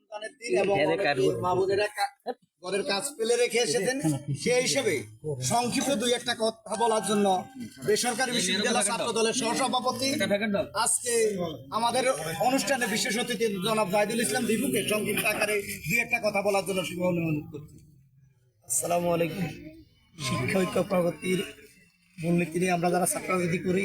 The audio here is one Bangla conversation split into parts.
সন্তানের দিন এবং মা বোনেরা ঘরের কাজ ফেলে রেখে এসেছেন, সেই হিসেবে সংক্ষিপ্ত দুই একটা কথা বলার জন্য বেসরকারি বিশ্ববিদ্যালয় ছাত্র দলের সহসভাপতি আজকে আমাদের অনুষ্ঠানে বিশেষ অতিথি জনাব জাহিদুল ইসলাম দীপুকে সংক্ষিপ্ত আকারে দুই একটা কথা বলার জন্য শুভ অনুরোধ করছি। আসসালামু আলাইকুম। শিক্ষা ঐক্য প্রগতির মূলনীতি নিয়ে আমরা যারা ছাত্ররাজনীতি করি,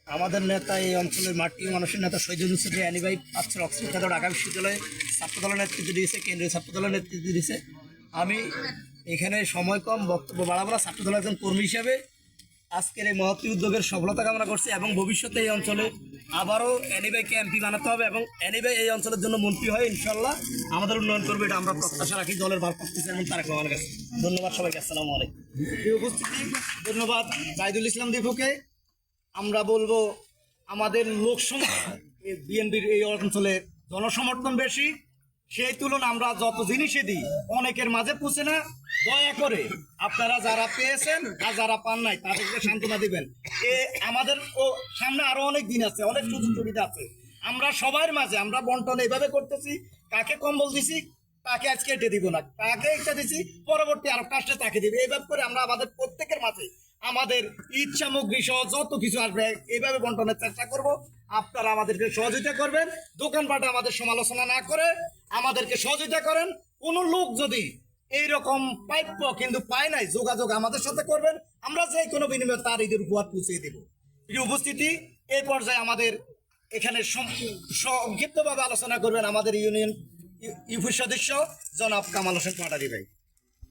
আমাদের নেতা এই অঞ্চলের মাটি ও মানুষের নেতা শহীদুল হোসেন আনি ভাই পাচ্ছেন অক্সফোর্ড খেলার ঢাকা বিশ্ববিদ্যালয়ে ছাত্রদলের নেতৃত্ব দিয়েছে, কেন্দ্রীয় ছাত্রদলের নেতৃত্ব দিয়েছে। আমি এখানে সময় কম, বক্তব্য বাড়াবো না। ছাত্রদলের একজন কর্মী হিসেবে আজকের এই মহৎ উদ্যোগের সফলতা কামনা করছি এবং ভবিষ্যতে এই অঞ্চলে আবারও অ্যানি ভাইকে এমপি বানাতে হবে এবং অ্যানি ভাই এই অঞ্চলের জন্য মন্ত্রী হয় ইনশাল্লাহ আমাদের উন্নয়ন করবে, এটা আমরা প্রত্যাশা রাখি দলের ভারপ্রাপ্ত চেয়ারম্যান তারেক রহমানের কাছে। ধন্যবাদ সবাইকে। আসসালামু আলাইকুম। উপস্থিতি ধন্যবাদ জাহিদুল ইসলাম দীপুকে। আমরা বলবো আমাদের লোকসংখ্যা বিএনপির এই অঞ্চলে জনসমর্থন বেশি, সেই তুলনা আমরা যত জিনিসই দিই অনেকের মাঝে পৌঁছে না। দয়া করে আপনারা যারা পেয়েছেন আর যারা পান নাই তাদেরকে সান্ত্বনা দিবেন। আমাদের সামনে আরো অনেক দিন আছে, অনেক সুযোগ সুবিধা আছে। আমরা সবার মাঝে আমরা বন্টন এইভাবে করতেছি, কাকে কম্বল দিছি তাকে আজকে এটে দিব না, তাকে একটা দিছি পরবর্তী আরো কাজটা তাকে দিবে। এইভাবে করে আমরা আমাদের প্রত্যেকের মাঝে আমাদের ঈদ সামগ্রী সহ যত কিছু আসবে এইভাবে বন্টনের চেষ্টা করব। আপনারা আমাদেরকে সহযোগিতা করবেন, দোকানপাটে আমাদের সমালোচনা না করে আমাদেরকে সহযোগিতা করেন। কোন লোক যদি এইরকম প্রাপ্য কিন্তু পায় নাই, যোগাযোগ আমাদের সাথে করবেন, আমরা যে কোনো বিনিময়ে তার ঈদের উপহার পৌঁছে দেব। এই উপস্থিতি এই পর্যায়ে আমাদের এখানে সংক্ষিপ্তভাবে আলোচনা করবেন আমাদের ইউনিয়ন ইউপি সদস্য জনাব কামাল হোসেন পাটারি ভাই।